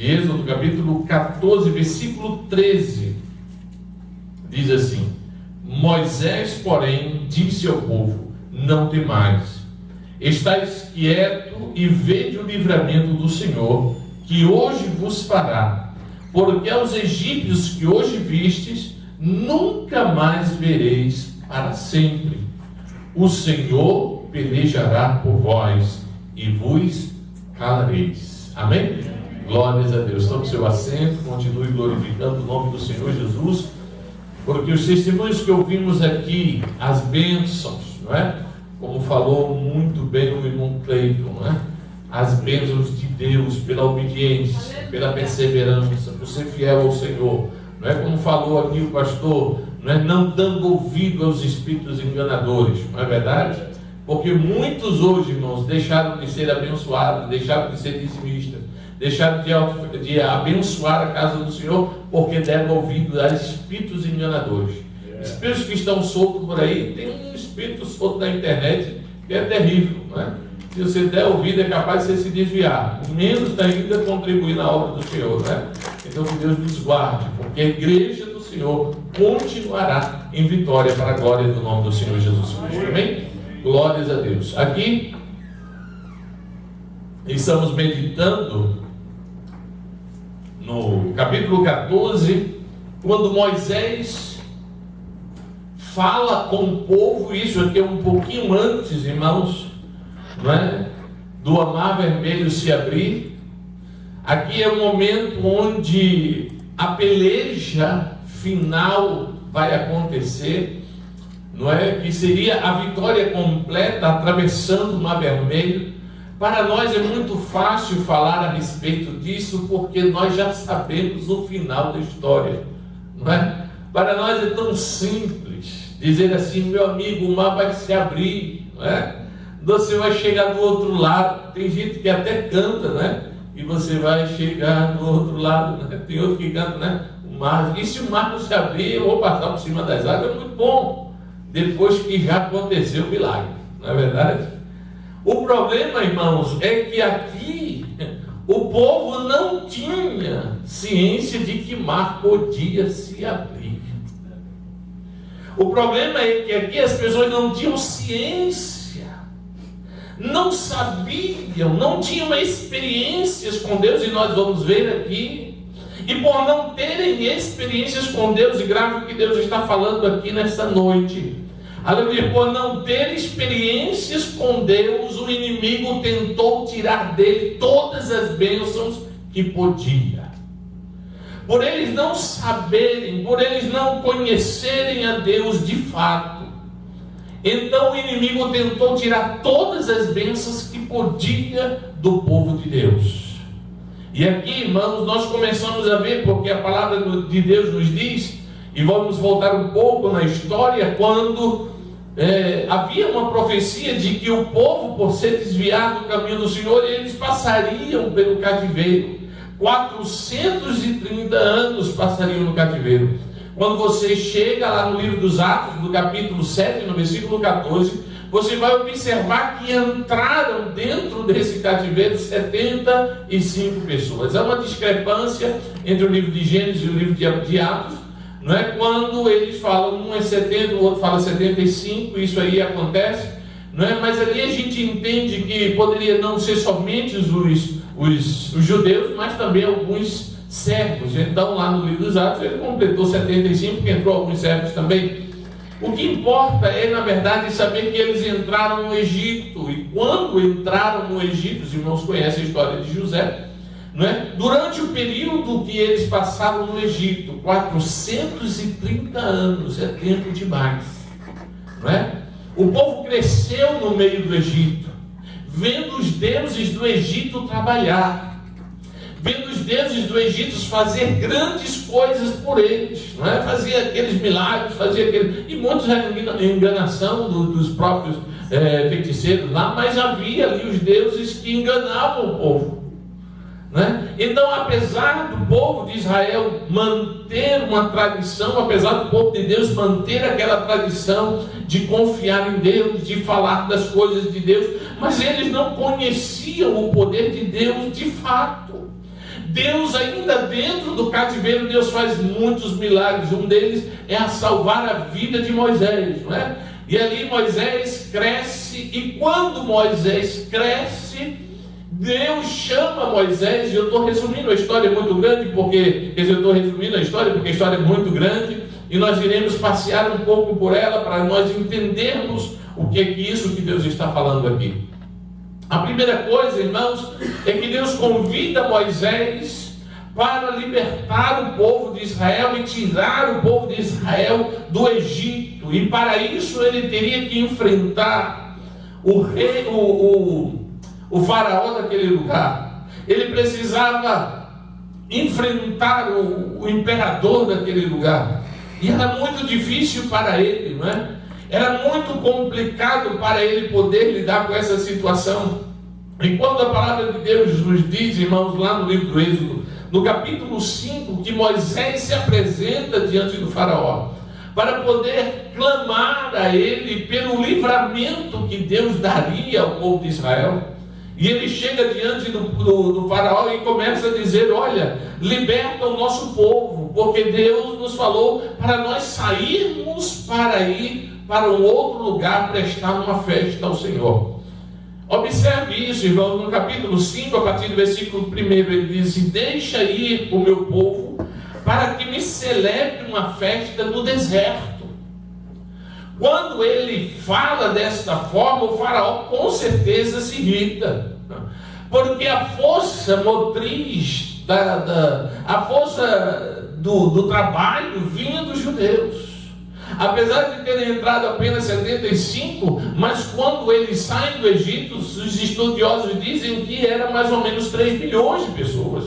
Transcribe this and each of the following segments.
Êxodo capítulo 14, versículo 13, diz assim: Moisés, porém, disse ao povo: não temais, estais quieto e vede o livramento do Senhor, que hoje vos fará, porque aos egípcios que hoje vistes, nunca mais vereis para sempre. O Senhor pelejará por vós e vos calareis. Amém? Glórias a Deus. Tome seu assento, continue glorificando o nome do Senhor Jesus, porque os testemunhos que ouvimos aqui, as bênçãos, não é? Como falou muito bem o irmão Cleiton, não é? As bênçãos de Deus pela obediência, pela perseverança, por ser fiel ao Senhor, não é? Como falou aqui o pastor, não é? Não dando ouvido aos espíritos enganadores, não é verdade? Porque muitos hoje, irmãos, deixaram de ser abençoados, deixaram de ser dizimistas, deixaram de abençoar a casa do Senhor, porque deram ouvido a espíritos enganadores. Espíritos que estão soltos por aí. Tem um espírito solto na internet que é terrível, não é? Se você der ouvido, é capaz de você se desviar, menos ainda contribuir na obra do Senhor, não é? Então que Deus nos guarde, porque a igreja do Senhor continuará em vitória para a glória do nome do Senhor Jesus Cristo. Amém? Glórias a Deus. Aqui estamos meditando no capítulo 14, quando Moisés fala com o povo. Isso aqui é um pouquinho antes, irmãos, não é? Do Mar Vermelho se abrir. Aqui é o momento onde a peleja final vai acontecer, não é? Que seria a vitória completa atravessando o Mar Vermelho. Para nós é muito fácil falar a respeito disso, porque nós já sabemos o final da história, não é? Para nós é tão simples dizer assim: meu amigo, o mar vai se abrir, não é? Você vai chegar do outro lado. Tem gente que até canta, né? E você vai chegar do outro lado, né? Tem outro que canta, né? O mar, e se o mar não se abrir, eu vou passar por cima das águas. É muito bom, depois que já aconteceu o milagre, não é verdade? O problema, irmãos, é que aqui o povo não tinha ciência de que mar podia se abrir. O problema é que aqui as pessoas não tinham ciência, não sabiam, não tinham experiências com Deus, e nós vamos ver aqui. E por não terem experiências com Deus, e grave o que Deus está falando aqui nesta noite, aleluia, por não ter experiências com Deus, o inimigo tentou tirar dele todas as bênçãos que podia. Por eles não saberem, por eles não conhecerem a Deus de fato, então o inimigo tentou tirar todas as bênçãos que podia do povo de Deus. E aqui, irmãos, nós começamos a ver, porque a palavra de Deus nos diz, e vamos voltar um pouco na história, quando havia uma profecia de que o povo, por ser desviado do caminho do Senhor, eles passariam pelo cativeiro. 430 anos passariam no cativeiro. Quando você chega lá no livro dos Atos, no capítulo 7, no versículo 14, você vai observar que entraram dentro desse cativeiro 75 pessoas. Há uma discrepância entre o livro de Gênesis e o livro de Atos, não é? Quando eles falam, um é 70, o outro fala 75, isso aí acontece, não é? Mas ali a gente entende que poderia não ser somente os judeus, mas também alguns servos. Então lá no livro dos Atos ele completou 75, porque entrou alguns servos também. O que importa é, na verdade, saber que eles entraram no Egito. E quando entraram no Egito, os irmãos conhecem a história de José, não é? Durante o período que eles passaram no Egito, 430 anos, é tempo demais, não é? O povo cresceu no meio do Egito, vendo os deuses do Egito trabalhar, vendo os deuses do Egito fazer grandes coisas por eles, não é? Fazia aqueles milagres, e muitos eram enganação dos próprios feiticeiros lá, mas havia ali os deuses que enganavam o povo, não é? Então, apesar do povo de Israel manter uma tradição, apesar do povo de Deus manter aquela tradição de confiar em Deus, de falar das coisas de Deus, mas eles não conheciam o poder de Deus de fato. Deus, ainda dentro do cativeiro, Deus faz muitos milagres. Um deles é a salvar a vida de Moisés, não é? E ali Moisés cresce, e quando Moisés cresce, Deus chama Moisés, e eu estou resumindo a história, é muito grande, porque a história é muito grande, e nós iremos passear um pouco por ela, para nós entendermos o que é isso que Deus está falando aqui. A primeira coisa, irmãos, é que Deus convida Moisés para libertar o povo de Israel e tirar o povo de Israel do Egito. E para isso ele teria que enfrentar o faraó daquele lugar. Ele precisava enfrentar o imperador daquele lugar. E era muito difícil para ele, não é? Era muito complicado para ele poder lidar com essa situação. E quando a palavra de Deus nos diz, irmãos, lá no livro do Êxodo, no capítulo 5, que Moisés se apresenta diante do faraó, para poder clamar a ele pelo livramento que Deus daria ao povo de Israel. E ele chega diante do faraó e começa a dizer: olha, liberta o nosso povo, porque Deus nos falou para nós sairmos para ir para um outro lugar prestar uma festa ao Senhor. Observe isso, irmãos, no capítulo 5, a partir do versículo 1, ele diz: deixa ir o meu povo para que me celebre uma festa no deserto. Quando ele fala desta forma, o faraó com certeza se irrita, porque a força motriz, a força do trabalho vinha dos judeus. Apesar de terem entrado apenas 75, mas quando eles saem do Egito, os estudiosos dizem que era mais ou menos 3 milhões de pessoas,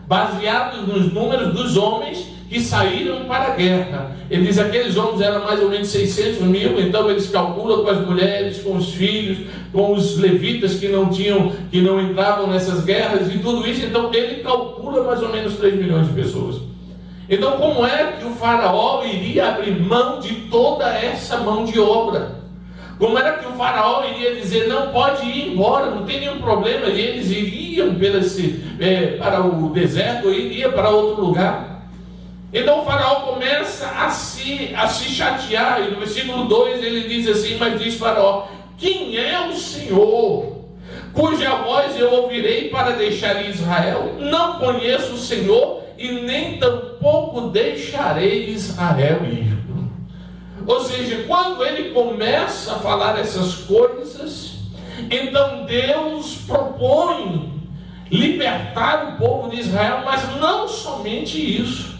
baseados nos números dos homens que saíram para a guerra. Ele diz que aqueles homens eram mais ou menos 600 mil, então eles calculam com as mulheres, com os filhos, com os levitas que não entravam nessas guerras e tudo isso, então ele calcula mais ou menos 3 milhões de pessoas. Então, como é que o faraó iria abrir mão de toda essa mão de obra? Como era que o faraó iria dizer: não, pode ir embora, não tem nenhum problema, e eles iriam para o deserto, ou iria para outro lugar? Então o faraó começa a se chatear, e no versículo 2 ele diz assim: mas diz faraó: quem é o Senhor, cuja voz eu ouvirei para deixar Israel? Não conheço o Senhor, e nem tampouco deixarei Israel ir. Ou seja, quando ele começa a falar essas coisas, então Deus propõe libertar o povo de Israel, mas não somente isso.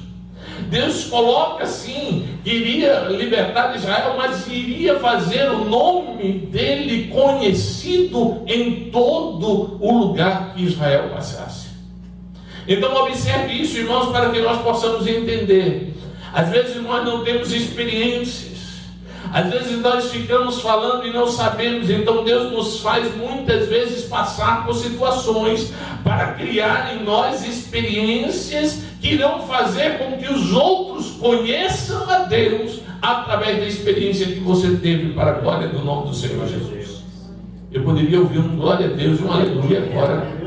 Deus coloca assim, que iria libertar Israel, mas iria fazer o nome dele conhecido em todo o lugar que Israel passasse. Então observe isso, irmãos, para que nós possamos entender. Às vezes nós não temos experiências, às vezes nós ficamos falando e não sabemos. Então Deus nos faz muitas vezes passar por situações para criar em nós experiências que irão fazer com que os outros conheçam a Deus através da experiência que você teve, para a glória do nome do Senhor Jesus. Eu poderia ouvir um glória a Deus e um aleluia agora.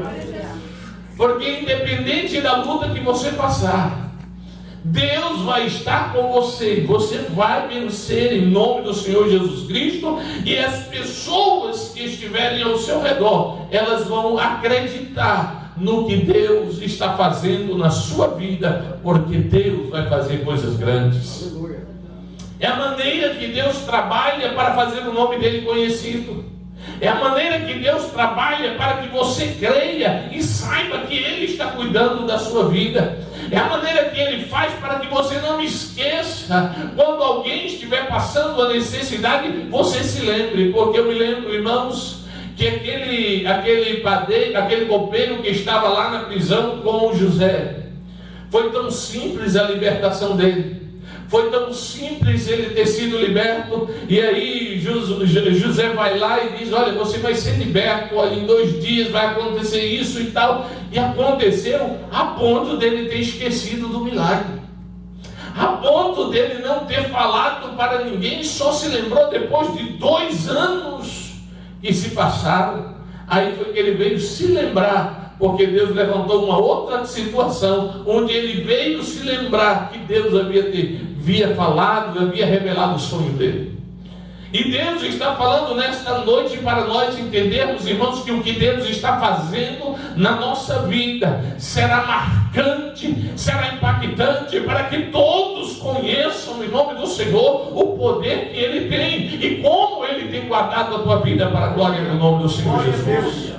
Porque independente da luta que você passar, Deus vai estar com você. Você vai vencer em nome do Senhor Jesus Cristo. E as pessoas que estiverem ao seu redor, elas vão acreditar no que Deus está fazendo na sua vida, porque Deus vai fazer coisas grandes. É a maneira que Deus trabalha para fazer o nome dele conhecido. É a maneira que Deus trabalha para que você creia e saiba que Ele está cuidando da sua vida. É a maneira que Ele faz para que você não esqueça. Quando alguém estiver passando a necessidade, você se lembre. Porque eu me lembro, irmãos, que aquele copeiro que estava lá na prisão com José, foi tão simples a libertação dele. Foi tão simples ele ter sido liberto. E aí José vai lá e diz: olha, você vai ser liberto, olha, em 2 dias vai acontecer isso e tal. E aconteceu a ponto dele ter esquecido do milagre, a ponto dele não ter falado para ninguém, só se lembrou depois de 2 anos que se passaram. Aí foi que ele veio se lembrar, porque Deus levantou uma outra situação, onde ele veio se lembrar que Deus havia falado, havia revelado o sonho dele. E Deus está falando nesta noite para nós entendermos, irmãos, que o que Deus está fazendo na nossa vida será marcante, será impactante, para que todos conheçam, em nome do Senhor, o poder que Ele tem e como Ele tem guardado a tua vida para a glória do nome do Senhor Jesus.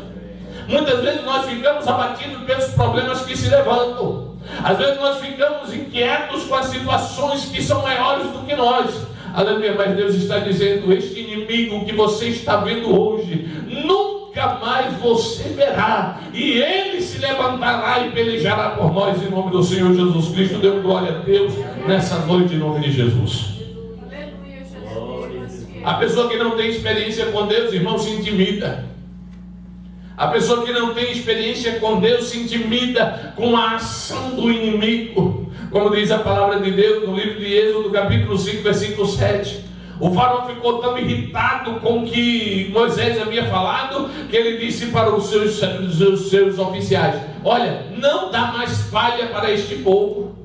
Muitas vezes nós ficamos abatidos pelos problemas que se levantam. Às vezes nós ficamos inquietos com as situações que são maiores do que nós. Aleluia, mas Deus está dizendo: este inimigo que você está vendo hoje, nunca mais você verá, e ele se levantará e pelejará por nós, em nome do Senhor Jesus Cristo. Dê glória a Deus nessa noite, em nome de Jesus. A pessoa que não tem experiência com Deus, irmão, se intimida. A pessoa que não tem experiência com Deus se intimida com a ação do inimigo. Como diz a palavra de Deus no livro de Êxodo, capítulo 5, versículo 7. O faraó ficou tão irritado com o que Moisés havia falado, que ele disse para os seus oficiais: olha, não dá mais palha para este povo.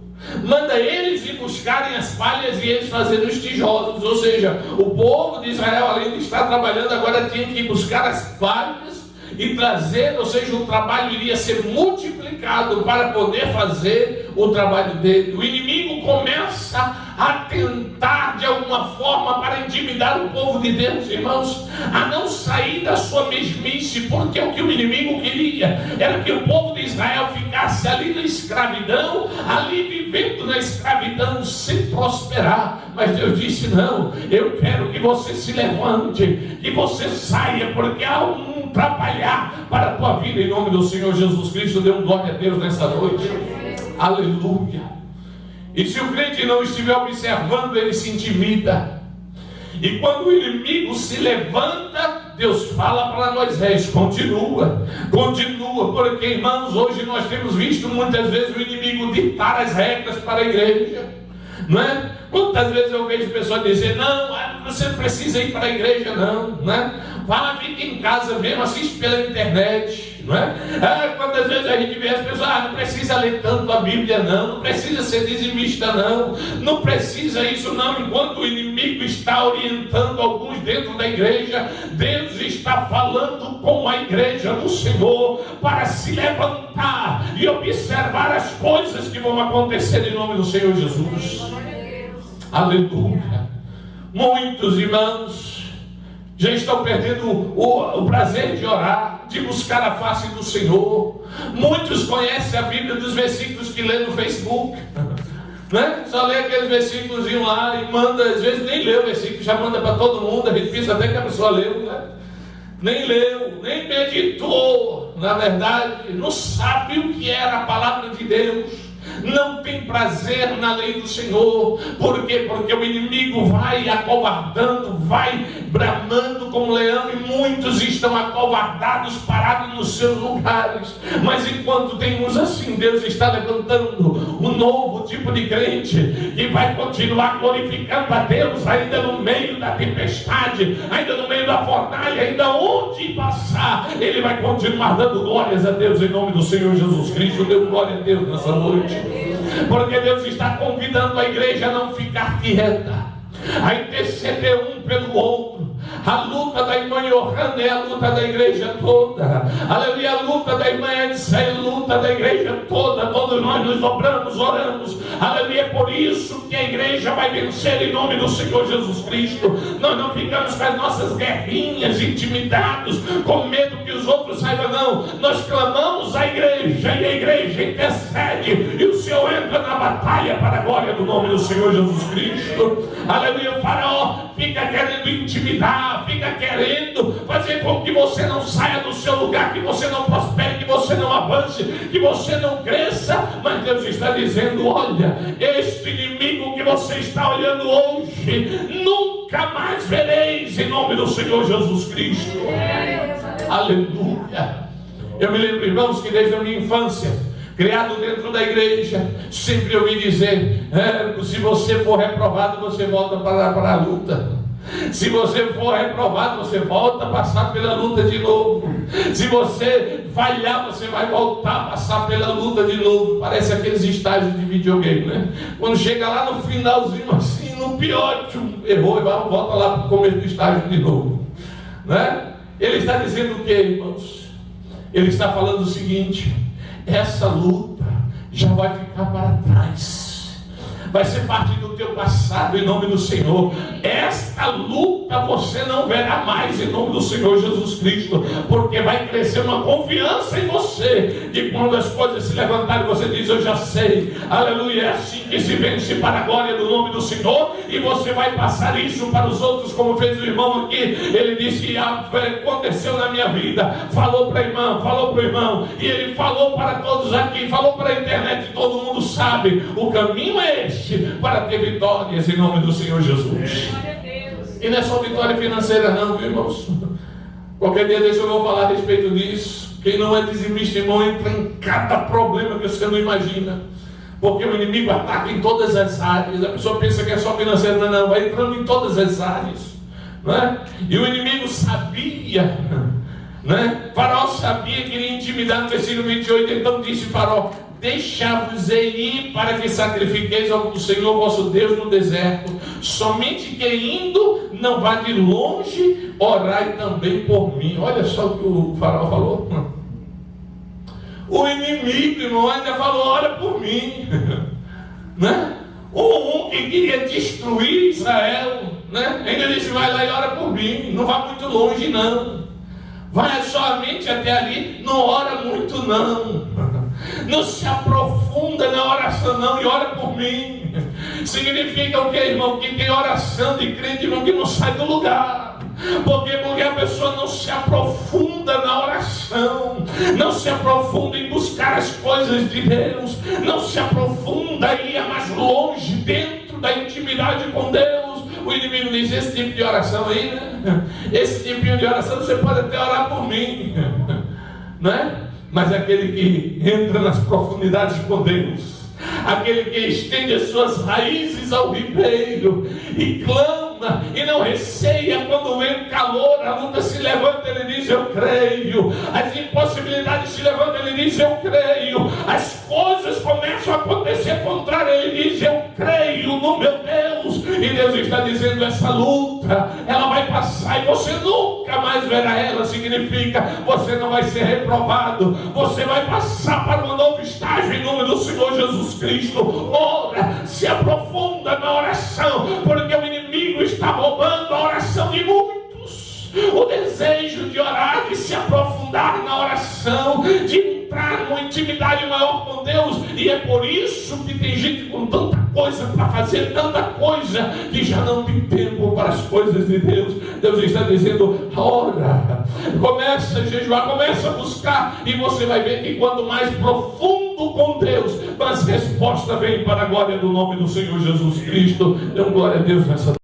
Manda eles ir buscarem as palhas e eles fazerem os tijolos. Ou seja, o povo de Israel, além de estar trabalhando, agora tinha que ir buscar as palhas e trazer, ou seja, o trabalho iria ser multiplicado para poder fazer o trabalho dele. O inimigo começa a tentar de alguma forma para intimidar o povo de Deus, irmãos, a não sair da sua mesmice, porque o que o inimigo queria era que o povo de Israel ficasse ali na escravidão, ali vivendo na escravidão sem prosperar. Mas Deus disse: não, eu quero que você se levante, que você saia, porque há um trabalhar para a tua vida, em nome do Senhor Jesus Cristo. Dê glória a Deus nessa noite. Aleluia. E se o crente não estiver observando, ele se intimida. E quando o inimigo se levanta, Deus fala para Moisés: continua, porque, irmãos, hoje nós temos visto muitas vezes o inimigo ditar as regras para a igreja, não é? Quantas vezes eu vejo pessoas dizer: não, você não precisa ir para a igreja, não, né? Fica em casa mesmo, assiste pela internet, não é? Quantas vezes a gente vê as pessoas: não precisa ler tanto a Bíblia, não precisa ser dizimista, não precisa isso, não. Enquanto o inimigo está orientando alguns dentro da igreja, Deus está falando com a igreja do Senhor para se levantar e observar as coisas que vão acontecer em nome do Senhor Jesus. Aleluia. Muitos irmãos já estão perdendo o prazer de orar, de buscar a face do Senhor. Muitos conhecem a Bíblia dos versículos que lê no Facebook, né? Só lê aqueles versículos lá e manda, às vezes nem lê o versículo, já manda para todo mundo. A gente pensa até que a pessoa leu, né? Nem leu, nem meditou, na verdade, não sabe o que era a palavra de Deus. Não tem prazer na lei do Senhor. Por quê? Porque o inimigo vai acovardando, vai bramando como leão, e muitos estão acovardados, parados nos seus lugares. Mas enquanto tem uns assim, Deus está levantando um novo tipo de crente que vai continuar glorificando a Deus, ainda no meio da tempestade, ainda no meio da fornalha, ainda onde passar, ele vai continuar dando glórias a Deus em nome do Senhor Jesus Cristo. Dê glória a Deus nessa noite. Porque Deus está convidando a igreja a não ficar quieta, a interceder um pelo outro. A luta da irmã Johanna é a luta da igreja toda. Aleluia, a luta da irmã Edson é a luta da igreja toda. Todos nós nos dobramos, oramos. Aleluia, é por isso que a igreja vai vencer em nome do Senhor Jesus Cristo. Nós não ficamos com as nossas guerrinhas, intimidados, com medo que os outros saibam, não. Nós clamamos a igreja e a igreja intercede, e o Senhor entra na batalha para a glória do nome do Senhor Jesus Cristo. Aleluia, o faraó fica querendo intimidar, fica querendo fazer com que você não saia do seu lugar, que você não prospere, que você não avance, que você não cresça. Mas Deus está dizendo: olha, este inimigo que você está olhando hoje, nunca mais vereis em nome do Senhor Jesus Cristo. Aleluia. Eu me lembro, irmãos, que desde a minha infância, criado dentro da igreja, sempre ouvi dizer: se você for reprovado, você volta para a luta. Se você for reprovado, você volta a passar pela luta de novo. Se você falhar, você vai voltar a passar pela luta de novo. Parece aqueles estágios de videogame, né? Quando chega lá no finalzinho, assim, no pior, errou e volta lá para o começo do estágio de novo, né? Ele está dizendo o que, irmãos? Ele está falando o seguinte: essa luta já vai ficar para trás, vai ser parte do teu passado, em nome do Senhor. Esta luta você não verá mais, em nome do Senhor Jesus Cristo, porque vai crescer uma confiança em você, de quando as coisas se levantarem, você diz: eu já sei, aleluia, é assim que se vence para a glória do nome do Senhor. E você vai passar isso para os outros, como fez o irmão aqui. Ele disse: aconteceu na minha vida, falou para a irmã, falou para o irmão, e ele falou para todos aqui, falou para a internet, todo mundo sabe, o caminho é esse, para ter vitórias em nome do Senhor Jesus. E não é só vitória financeira não, viu, irmãos? Qualquer dia desse eu vou falar a respeito disso. Quem não é dizimista, irmão, entra em cada problema que você não imagina, porque o inimigo ataca em todas as áreas. A pessoa pensa que é só financeira, não, vai entrando em todas as áreas, né? E o inimigo sabia, né? Faraó sabia que iria intimidar. No versículo 28, então disse Faraó: deixa-vos ir para que sacrifiqueis ao Senhor vosso Deus no deserto, somente que indo não vá de longe, orai também por mim. Olha só o que o Faraó falou. O inimigo, irmão, ainda falou: ora por mim, né? Um que queria destruir Israel, né? Ainda disse: vai lá e ora por mim, não vá muito longe não, vai somente até ali, não ora muito não, não se aprofunda na oração não, e ora por mim. Significa o que, irmão? Que tem oração de crente, irmão, que não sai do lugar. Porque a pessoa não se aprofunda na oração, não se aprofunda em buscar as coisas de Deus, não se aprofunda em ir mais longe dentro da intimidade com Deus. O inimigo diz: esse tipo de oração aí, né? Esse tipo de oração você pode até orar por mim, né? Mas aquele que entra nas profundidades com Deus, aquele que estende as suas raízes ao ribeiro e clama e não receia quando vem o calor, a luta se levanta, ele diz: eu creio. As impossibilidades se levantam, ele diz: eu creio. As coisas começam a acontecer contrário, ele diz: eu creio no meu Deus. E Deus está dizendo: essa luta, ela vai passar e você nunca mais verá ela. Significa, você não vai ser reprovado, você vai passar para um novo estágio em nome do Senhor Jesus Cristo. Ora, se aprofunda na oração, porque o inimigo está roubando a oração de muitos. O desejo de orar, de se aprofundar na oração, de entrar numa intimidade maior com Deus. E é por isso que tem gente com tanta coisa para fazer, tanta coisa, que já não tem tempo para as coisas de Deus. Deus está dizendo: ora, começa a jejuar, começa a buscar, e você vai ver que quanto mais profundo com Deus, mais resposta vem para a glória do nome do Senhor Jesus Cristo. Dê glória a Deus nessa